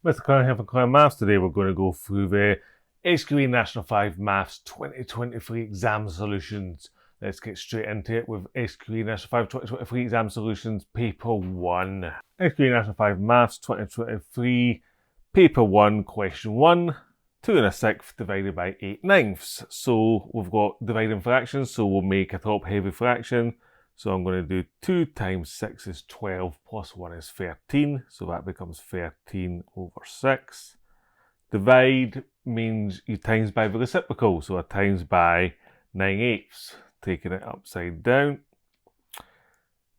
Mr. Clown here from Clown Maths. Today we're going to go through the SQA National 5 Maths 2023 exam solutions. Let's get straight into it with SQA National 5 2023 exam solutions, paper 1. SQA National 5 Maths 2023, paper 1, question 1. 2 1/6 divided by 8/9. So we've got dividing fractions, so we'll make a top heavy fraction. So I'm going to do 2 times 6 is 12 plus 1 is 13. So that becomes 13 over 6. Divide means you times by the reciprocal. So I times by 9/8, taking it upside down.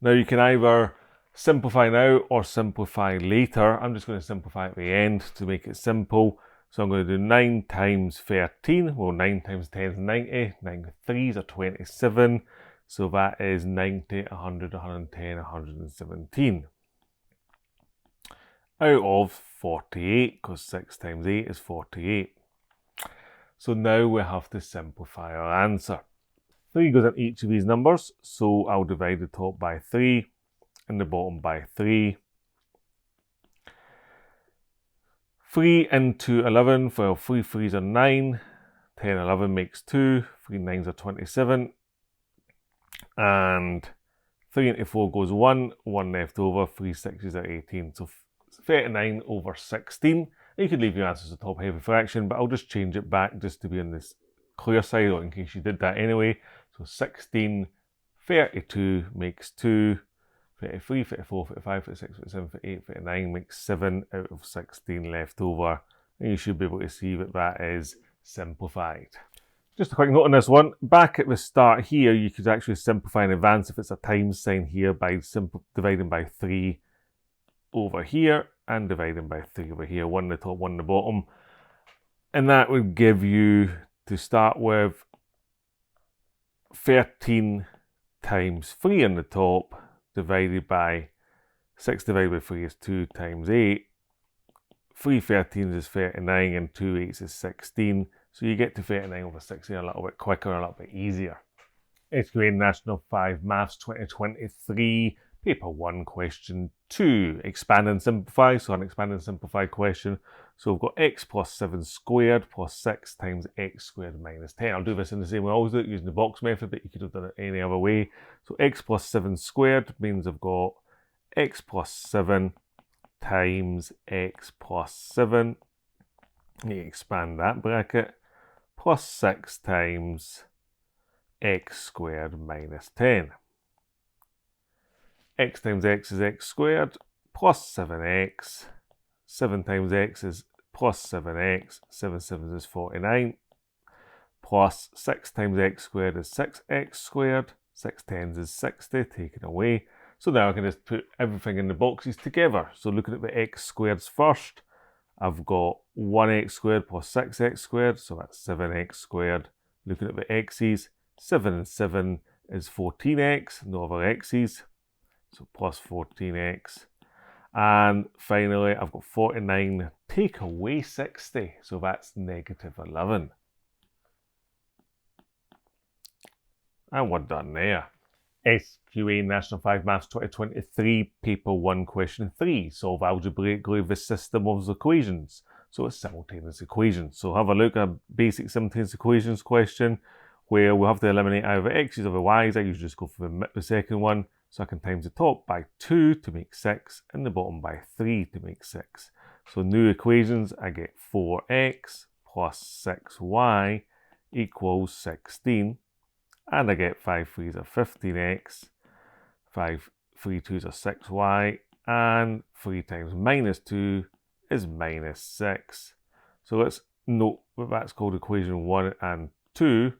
Now you can either simplify now or simplify later. I'm just going to simplify at the end to make it simple. So I'm going to do 9 times 13. Well, 9 times 10 is 90. 9 3s are 27. So that is 90, 100, 110, 117. Out of 48, because 6 times 8 is 48. So now we have to simplify our answer. 3 goes in each of these numbers, so I'll divide the top by 3 and the bottom by 3. 3 into 11, well, 3 3s are 9. 10, 11 makes 2. 3 9s are 27. And 3 into 4 goes 1, 1 left over, 3 6s are 18. So 39 over 16. You could leave your answer as a top heavy fraction, but I'll just change it back just to be on this clear side, or in case you did that anyway. So 16, 32 makes 2, 33, 34, 35, 36, 37, 38, 39 makes 7 out of 16 left over. And you should be able to see that that is simplified. Just a quick note on this one. Back at the start here, you could actually simplify in advance if it's a times sign here by dividing by 3 over here and dividing by 3 over here. 1 the top, 1 the bottom. And that would give you, to start with, 13 times 3 on the top divided by 6 divided by 3 is 2 times 8. 3 13s is 39 and 2 8s is 16. So you get to 39 over 16 a little bit quicker, a little bit easier. SQA National 5 Maths 2023, Paper 1, Question 2. Expand and simplify. So an expand and simplify question. So we've got x plus 7 squared plus 6 times x squared minus 10. I'll do this in the same way I always do it, using the box method, but you could have done it any other way. So x plus 7 squared means I've got x plus 7 times x plus 7. You expand that bracket. Plus 6 times x squared minus 10. X times x is x squared plus 7x. 7 times x is plus 7x. 7 7s is 49. Plus 6 times x squared is 6x squared. 6 10s is 60, taken away. So now I can just put everything in the boxes together. So looking at the x squareds first, I've got 1x squared plus 6x squared, so that's 7x squared. Looking at the x's, 7 and 7 is 14x, no other x's, so plus 14x. And finally, I've got 49, take away 60, so that's negative 11. And we're done there. SQA National 5 Maths 2023, Paper 1, Question 3. Solve algebraically the system of equations. So it's simultaneous equations. So have a look at a basic simultaneous equations question where we'll have to eliminate either x's or the y's. I usually just go for the second one. So I can times the top by 2 to make 6 and the bottom by 3 to make 6. So new equations, I get 4x plus 6y equals 16. And I get 5 3s are 15x, 5 3 2s are 6y, and 3 times minus 2 is minus 6. So let's note that that's called equation 1 and 2.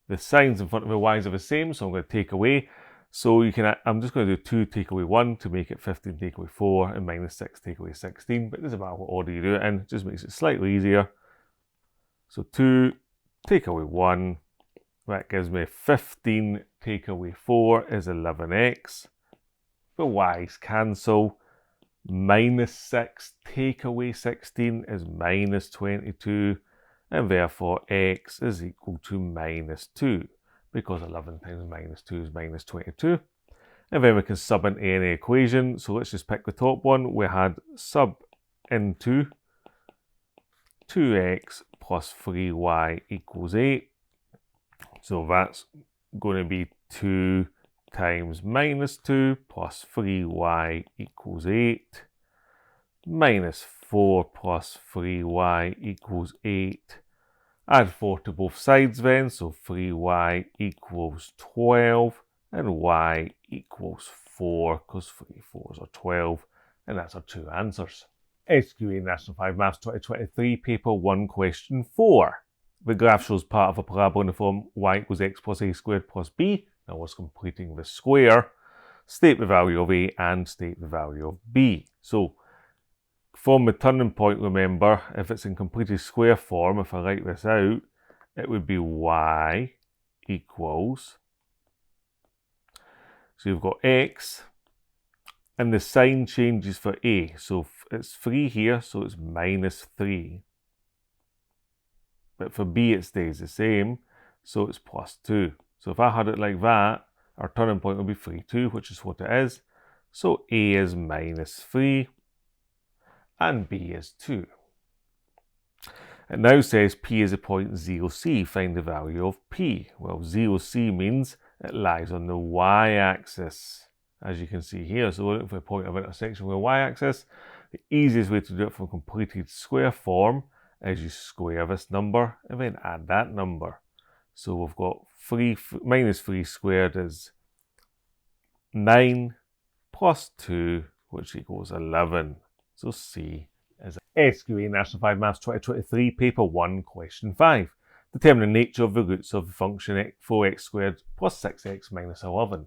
The signs in front of the y's are the same, so I'm going to take away. So you can, I'm just going to do 2 take away 1 to make it 15 take away 4, and minus 6 take away 16. But it doesn't matter what order you do it in, it just makes it slightly easier. So 2 take away 1. That gives me 15 take away 4 is 11x. The y's cancel. Minus 6 take away 16 is minus 22. And therefore x is equal to minus 2. Because 11 times minus 2 is minus 22. And then we can sub into any equation. So let's just pick the top one. We had sub into 2x plus 3y equals 8. So that's going to be 2 times minus 2 plus 3y equals 8. Minus 4 plus 3y equals 8. Add 4 to both sides then, so 3y equals 12 and y equals 4, because 3 4s are 12, and that's our two answers. SQA National 5 Maths 2023, Paper 1, Question 4. The graph shows part of a parabola in the form y equals x plus a squared plus b. Now we're completing the square. State the value of a and state the value of b. So from the turning point, remember, if it's in completed square form, if I write this out, it would be y equals, so you've got x, and the sign changes for a. So it's 3 here, so it's minus 3. But for b, it stays the same, so it's plus 2. So if I had it like that, our turning point would be 3, 2, which is what it is. So a is minus 3. And b is 2. It now says p is a point 0c. Find the value of p. Well, 0c means it lies on the y-axis, as you can see here. So we're looking for a point of intersection with the y-axis. The easiest way to do it from completed square form is you square this number and then add that number. So we've got minus 3 squared is 9 plus 2, which equals 11. So C is SQA National 5 Maths 2023, Paper 1, Question 5. Determine the nature of the roots of the function 4x squared plus 6x minus 11.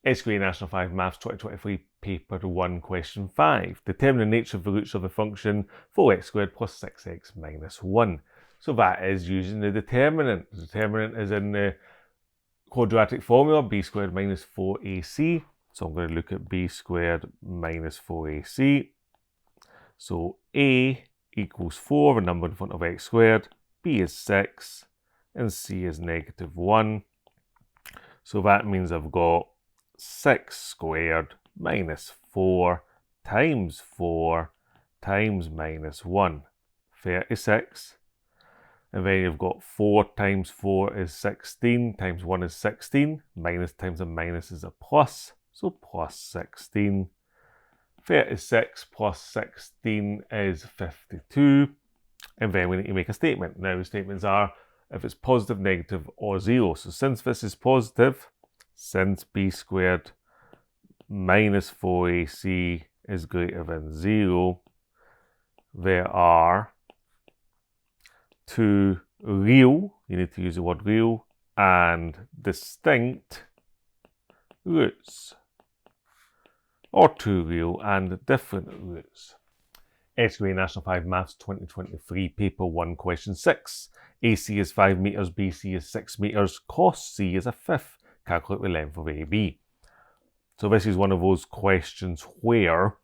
SQA National 5 Maths 2023, Paper 1, Question 5. Determine the nature of the roots of the function 4x squared plus 6x minus 1. So that is using the determinant. The determinant is in the quadratic formula, b squared minus 4ac. So I'm going to look at b squared minus 4ac. So a equals 4, the number in front of x squared, b is 6, and c is negative 1. So that means I've got 6 squared minus 4 times minus 1, 36. And then you've got 4 times 4 is 16, times 1 is 16, minus times a minus is a plus. So plus 16. 36 plus 16 is 52. And then we need to make a statement. Now the statements are if it's positive, negative, or 0. So since this is positive, since b squared minus 4ac is greater than 0, there are 2 real, you need to use the word real, and distinct roots. Or 2 real and different roots. SQA National 5 Maths 2023, Paper 1, Question 6. AC is 5 metres, BC is 6 metres, cos C is a fifth. Calculate the length of AB. So this is one of those questions where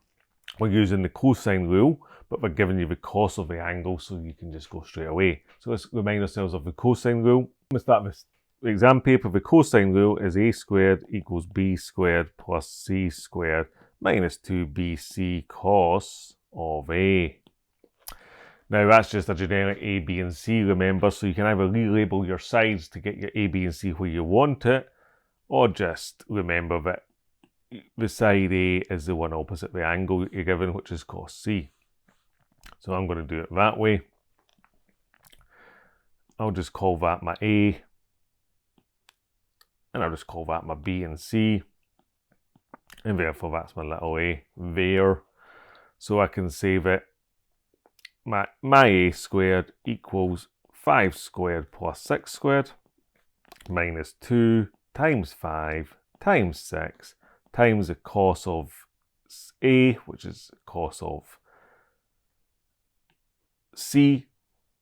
we're using the cosine rule, but we're giving you the cos of the angle, so you can just go straight away. So let's remind ourselves of the cosine rule. Let's start with the exam paper. The cosine rule is a squared equals b squared plus c squared minus 2bc cos of a. Now that's just a generic a, b and c, remember, so you can either relabel your sides to get your a, b and c where you want it, or just remember that the side a is the one opposite the angle you're given, which is cos c. So I'm going to do it that way. I'll just call that my a, and I'll just call that my b and c. And therefore that's my little a there. So I can say that my a squared equals 5 squared plus 6 squared minus 2 times 5 times 6 times the cos of a, which is cos of c,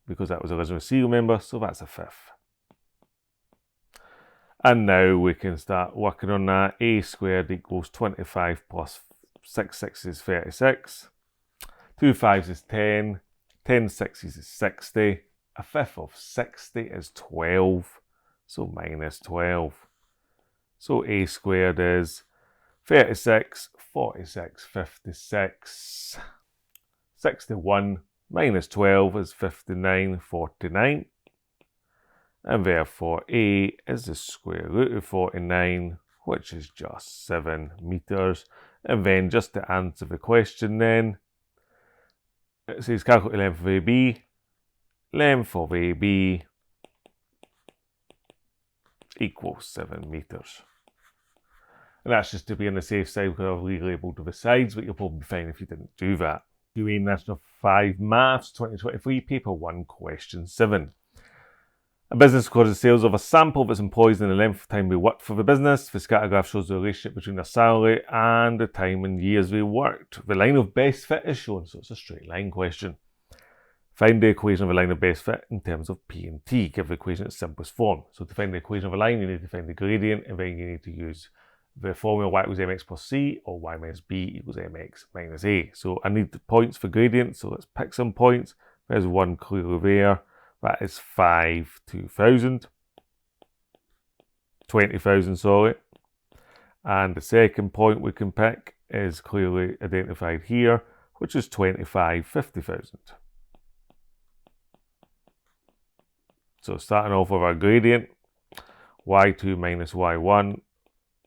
because that was originally c, remember, so that's a fifth. And now we can start working on that. A squared equals 25 plus 6 sixes is 36. 2 fives is 10. 10 sixes is 60. A fifth of 60 is 12. So minus 12. So a squared is 36, 46, 56, 61 minus 12 is 59, 49. And therefore A is the square root of 49, which is just 7 meters. And then just to answer the question then, it says calculate the length of AB. Length of AB equals 7 meters. And that's just to be on the safe side because I've relabeled the sides, but you'll probably be fine if you didn't do that. SQA National 5 Maths 2023, Paper 1, Question 7. A business records sales of a sample of its employees in the length of time they worked for the business. The scatter graph shows the relationship between their salary and the time and years they worked. The line of best fit is shown, so it's a straight line question. Find the equation of a line of best fit in terms of P and T. Give the equation its simplest form. So to find the equation of a line, you need to find the gradient, and then you need to use the formula y equals mx plus c, or y minus b equals mx minus a. So I need the points for gradient, so let's pick some points. There's one clearly there. That is 5, 2,000. 20,000, sorry. And the second point we can pick is clearly identified here, which is 25, 50,000. So starting off with our gradient, y2 minus y1,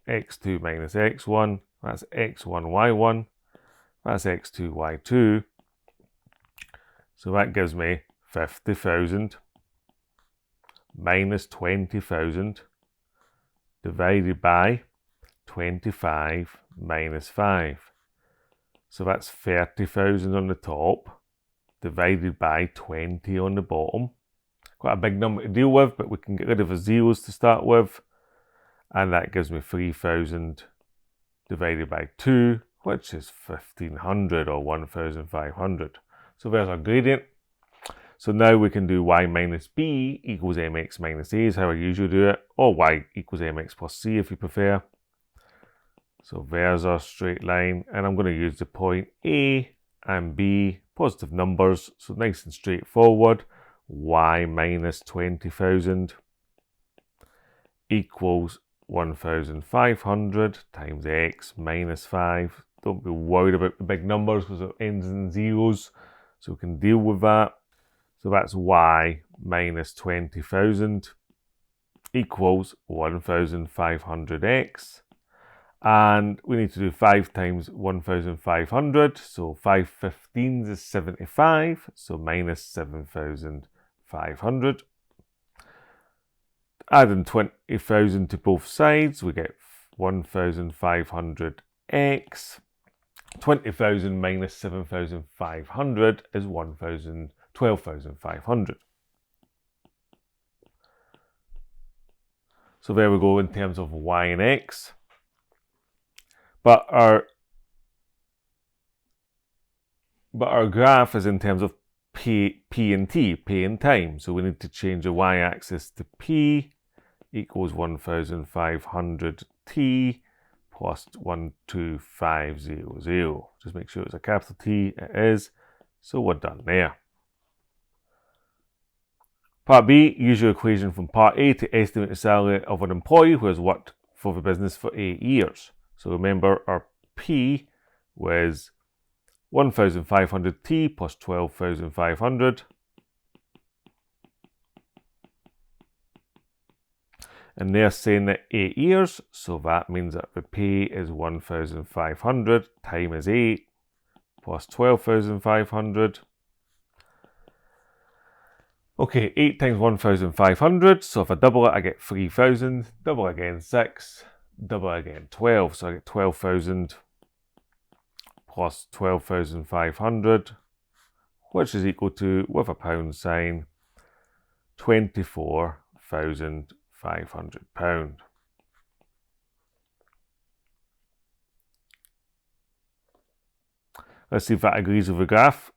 x2 minus x1, that's x1, y1, that's x2, y2. So that gives me 50,000 minus 20,000 divided by 25 minus 5. So that's 30,000 on the top divided by 20 on the bottom. Quite a big number to deal with, but we can get rid of the zeros to start with. And that gives me 3,000 divided by 2, which is 1,500 or 1,500. So there's our gradient. So now we can do y minus b equals mx minus a is how I usually do it, or y equals mx plus c if you prefer. So there's our straight line, and I'm going to use the point A and B, positive numbers, so nice and straightforward. Y minus 20,000 equals 1,500 times x minus 5. Don't be worried about the big numbers because it ends in zeros, so we can deal with that. So that's y minus 20,000 equals 1,500x. And we need to do 5 times 1,500. So 5 15s is 75. So minus 7,500. Adding 20,000 to both sides, we get 1,500x. 20,000 minus 7,500 is 12,500. So there we go in terms of y and x. But our graph is in terms of P and T, P and time. So we need to change the y-axis to P equals 1,500t plus 12500. Just make sure it's a capital T. It is. So we're done there. Part B, use your equation from Part A to estimate the salary of an employee who has worked for the business for 8 years. So remember, our P was 1,500t plus 12,500. And they're saying that 8 years, so that means that the pay is 1,500 times 8 plus 12,500. Okay, 8 times 1,500, so if I double it, I get 3,000. Double again, 6. Double again, 12. So I get 12,000 plus 12,500, which is equal to, with a pound sign, £24,500. Let's see if that agrees with the graph.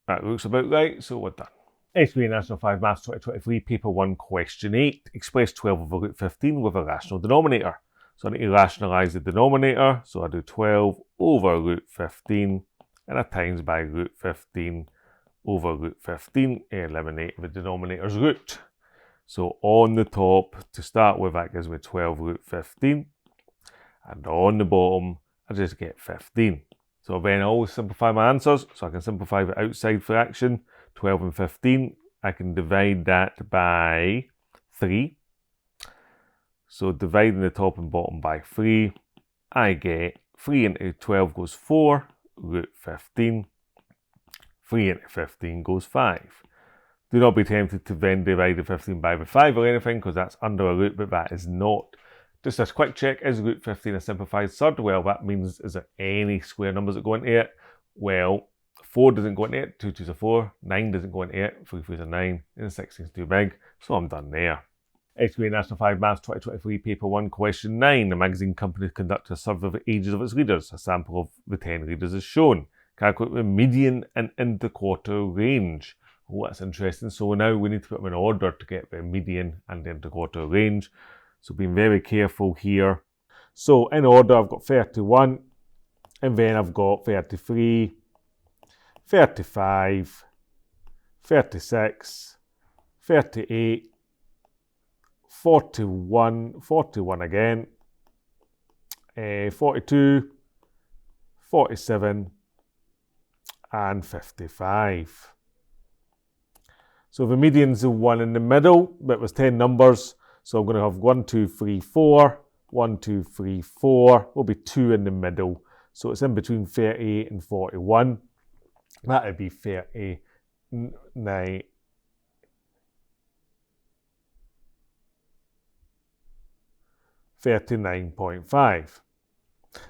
That looks about right, so we're done. SQA National 5 Maths 2023, Paper 1, Question 8. Express 12 over root 15 with a rational denominator. So I need to rationalise the denominator. So I do 12 over root 15 and I times by root 15 over root 15. I eliminate the denominator's root. So on the top, to start with, that gives me 12 root 15. And on the bottom, I just get 15. So then I always simplify my answers, so I can simplify the outside fraction, 12 and 15. I can divide that by 3. So dividing the top and bottom by 3, I get 3 into 12 goes 4, root 15. 3 into 15 goes 5. Do not be tempted to then divide the 15 by the 5 or anything, because that's under a root, but that is not. Just a quick check, is root 15 a simplified third? Well, that means, is there any square numbers that go into it? Well, 4 doesn't go into it, 2 2's a 4, 9 doesn't go into it, 3 3's a 9, and 16 is too big, so I'm done there. SQA National 5 Maths 2023 Paper 1 Question 9. The magazine company conducted a survey of the ages of its readers. A sample of the 10 readers is shown. Calculate the median and interquartile range. Oh, that's interesting. So now we need to put them in order to get the median and the interquartile range. So being very careful here. So in order, I've got 31, and then I've got 33, 35, 36, 38, 41 again, 42, 47, and 55. So the median's the one in the middle, but it was 10 numbers. So I'm going to have 1, 2, 3, 4, 1, 2, 3, 4, will be 2 in the middle. So it's in between 38 and 41. That would be 39. 39.5.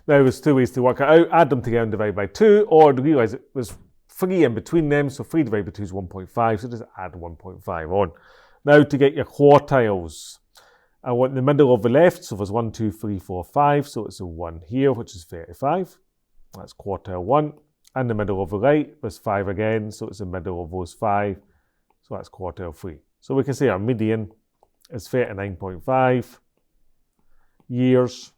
Now there's 2 ways to work it out. Add them together and divide by 2, or realise it was 3 in between them, so 3 divided by 2 is 1.5, so just add 1.5 on. Now to get your quartiles, I want the middle of the left, so there's 1, 2, 3, 4, 5, so it's a 1 here, which is 35. That's quartile 1. And the middle of the right, there's 5 again, so it's the middle of those 5, so that's quartile 3. So we can say our median is 39.5 years,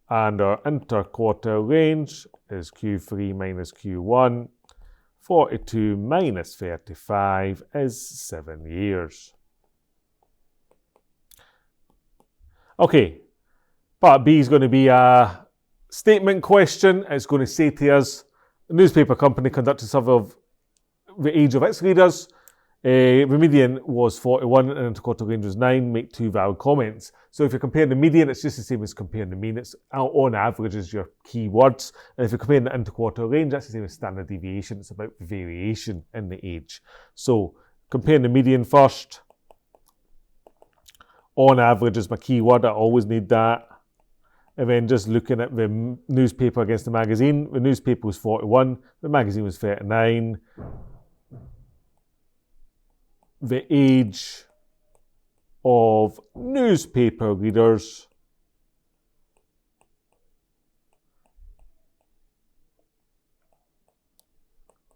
and our interquartile range is Q3 minus Q1. 42 minus 35 is 7 years. Okay, part B is going to be a statement question. It's going to say to us, a newspaper company conducted a survey of the age of its readers. The median was 41 and interquartile range was 9. Make 2 valid comments. So if you're comparing the median, it's just the same as comparing the mean. It's on average is your key words. And if you're comparing the interquartile range, that's the same as standard deviation. It's about the variation in the age. So comparing the median first. On average is my key word. I always need that. And then just looking at the newspaper against the magazine. The newspaper was 41. The magazine was 39. The age of newspaper readers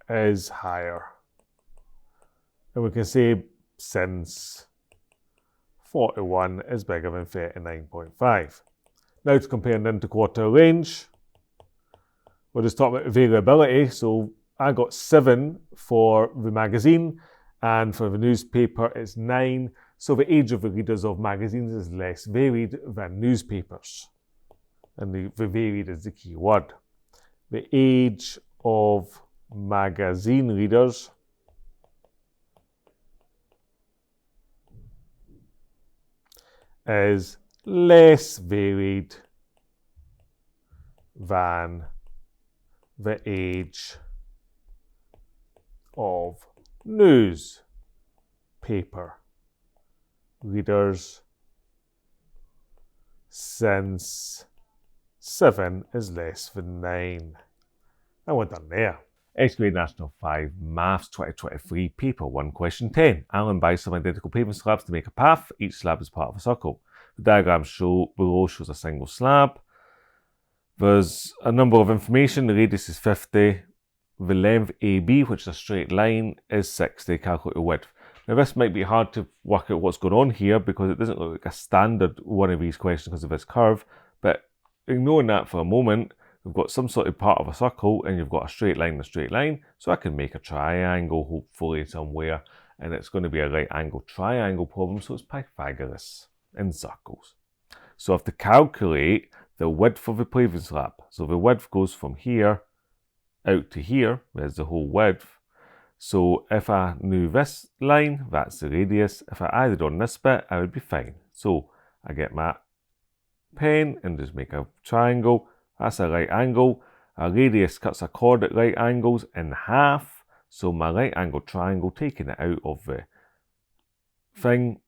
is higher. And we can say since 41 is bigger than 39.5. Now to compare an interquartile range, we'll just talk about variability. So I got 7 for the magazine, and for the newspaper it's 9. So the age of the readers of magazines is less varied than newspapers. And the varied is the key word. The age of magazine readers is less varied than the age of newspaper readers, since 7 is less than 9. And we're done there. SQA National 5 Maths 2023 Paper 1 Question 10. Alan buys some identical pavement slabs to make a path. Each slab is part of a circle. The diagram below shows a single slab. There's a number of information. The radius is 50. The length AB, which is a straight line, is 60. Calculate the width. Now this might be hard to work out what's going on here because it doesn't look like a standard one of these questions because of this curve. But ignoring that for a moment, we've got some sort of part of a circle and you've got a straight line and a straight line. So I can make a triangle hopefully somewhere, and it's going to be a right angle triangle problem, so it's Pythagoras in circles. So I have to calculate the width of the paving slab. So the width goes from here out to here, there's the whole width. So if I knew this line, that's the radius. If I added on this bit, I would be fine. So I get my pen and just make a triangle. That's a right angle. A radius cuts a chord at right angles in half. So my right angle triangle, taking it out of the thing,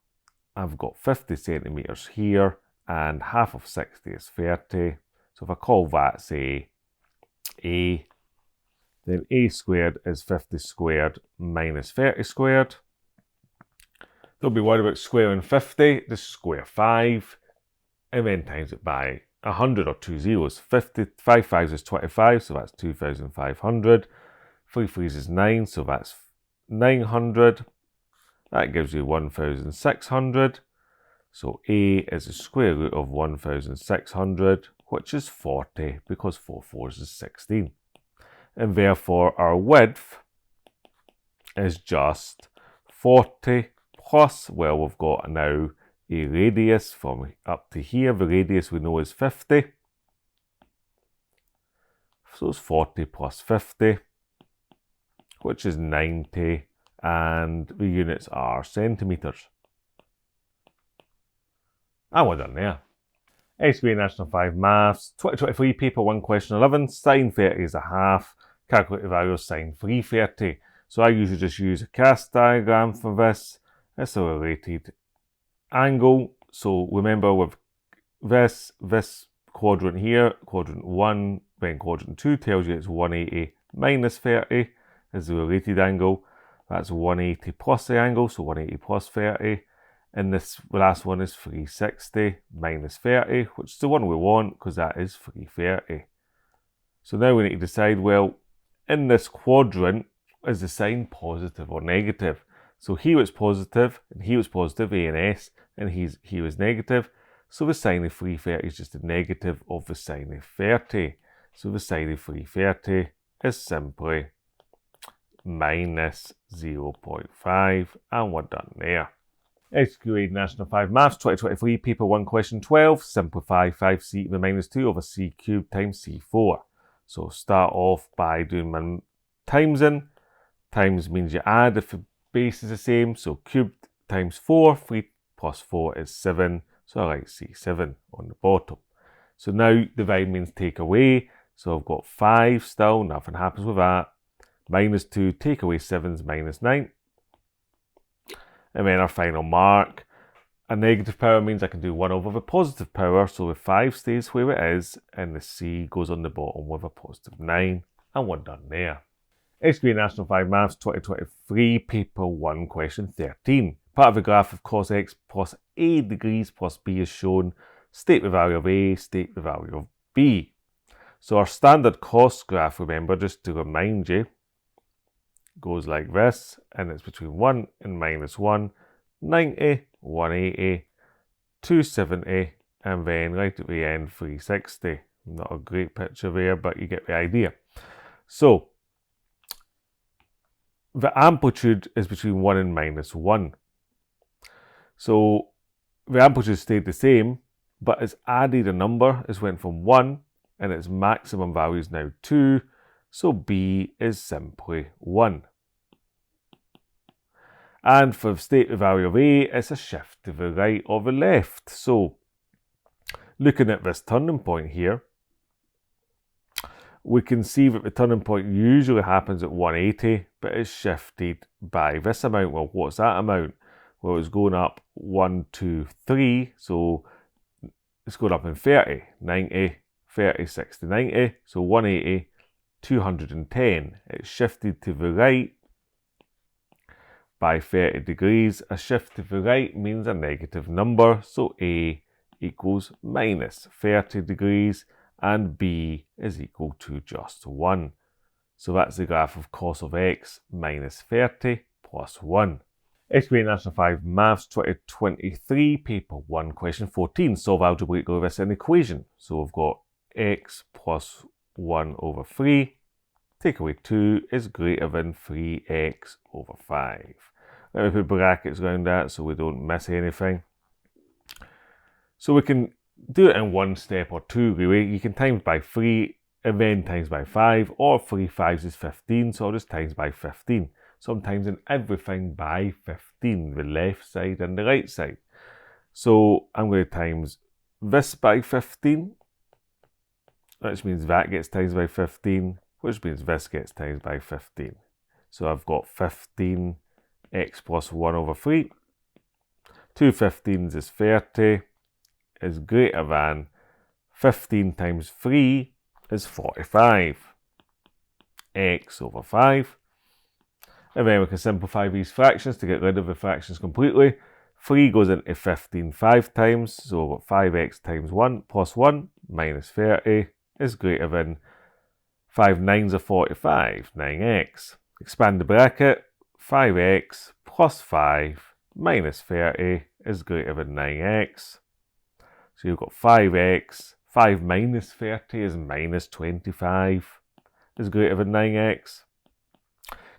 I've got 50 centimetres here, and half of 60 is 30. So if I call that, say, A, then A squared is 50 squared minus 30 squared. Don't be worried about squaring 50, just square 5, and then times it by 100 or 2 zeros. 50, 5 fives is 25, so that's 2,500. 3 threes is 9, so that's 900. That gives you 1,600. So A is the square root of 1,600, which is 40, because 4 fours is 16. And therefore our width is just 40 plus, well, we've got now a radius from up to here. The radius we know is 50. So it's 40 plus 50, which is 90, and the units are centimetres. And we're done there. SQA National 5 Maths, 2023, paper 1, question 11, sine 30 is a half, calculate the value of sine 330. So I usually just use a cast diagram for this. It's a related angle. So remember with this quadrant here, quadrant 1, then quadrant 2 tells you it's 180 minus 30 is the related angle. That's 180 plus the angle, so 180 plus 30. And this last one is 360 minus 30, which is the one we want because that is 330. So now we need to decide, well, in this quadrant, is the sign positive or negative? So here it's positive, and here it's positive, A and S, and here is negative. So the sine of 330 is just the negative of the sine of 30. So the sine of 330 is simply minus 0.5, and we're done there. SQA National 5 Maths 2023, paper 1, question 12, simplify 5c to the minus 2 over c cubed times c4. So start off by doing my times in. Times means you add if the base is the same, so cubed times 4, 3 plus 4 is 7, so I write c7 on the bottom. So now divide means take away, so I've got 5 still, nothing happens with that. Minus 2, take away 7 is minus 9. And then our final mark. A negative power means I can do 1 over the positive power, so the 5 stays where it is, and the c goes on the bottom with a positive 9, and we're done there. SQA National 5 Maths 2023, paper 1, question 13. Part of the graph of cos x plus a degrees plus b is shown. State the value of a, state the value of b. So our standard cos graph, remember, just to remind you, goes like this, and it's between 1 and minus 1, 90, 180, 270, and then right at the end, 360. Not a great picture there, but you get the idea. So, the amplitude is between 1 and minus 1. So, the amplitude stayed the same, but it's added a number. It's went from 1, and its maximum value is now 2. So b is simply 1. And for the state the value of a, it's a shift to the right or the left. So looking at this turning point here, we can see that the turning point usually happens at 180, but it's shifted by this amount. Well, what's that amount? Well, it's going up 1, 2, 3, so it's going up in 30, 90, 30, 60, 90, so 180, 210. It's shifted to the right by 30 degrees. A shift to the right means a negative number, so A equals minus 30 degrees, and B is equal to just 1. So that's the graph of cos of x minus 30 plus 1. SQA National 5 Maths 2023, paper 1, question 14. Solve algebraically this an equation. So we've got x plus 1 over 3, take away 2 is greater than 3x over 5. Let me put brackets around that so we don't miss anything. So we can do it in one step or two, really. You can times by 3 and then times by 5, or 3 5s is 15, so I'll just times by 15. So I'm timesing everything by 15, the left side and the right side. So I'm going to times this by 15, which means that gets times by 15, which means this gets times by 15. So I've got 15x plus 1 over 3. 2 15s is 30, is greater than 15 times 3 is 45. X over 5. And then we can simplify these fractions to get rid of the fractions completely. 3 goes into 15 5 times, so 5x times 1 plus 1 minus 30 is greater than 5 9s are 45, 9x. Expand the bracket, 5x plus 5 minus 30 is greater than 9x. So you've got 5x, 5 minus 30 is minus 25, is greater than 9x.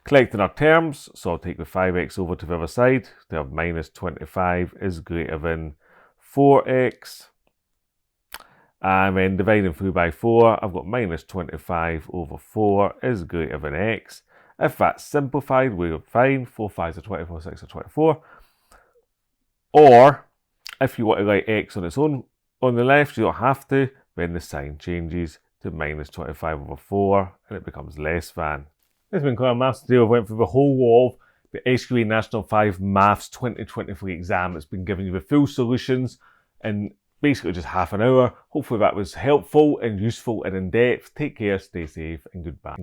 Collecting our terms, so I'll take the 5x over to the other side to have minus 25 is greater than 4x. And then dividing through by 4, I've got minus 25 over 4 is greater than x. If that's simplified, we're fine. 4 5s are 24, 6 are 24. Or, if you want to write x on its own on the left, you don't have to, then the sign changes to minus 25 over 4 and it becomes less than. This has been Clear Maths. Today we went through the whole of the SQA National 5 Maths 2023 exam. It's been giving you the full solutions in basically just half an hour. Hopefully that was helpful and useful and in depth. Take care, stay safe, and goodbye.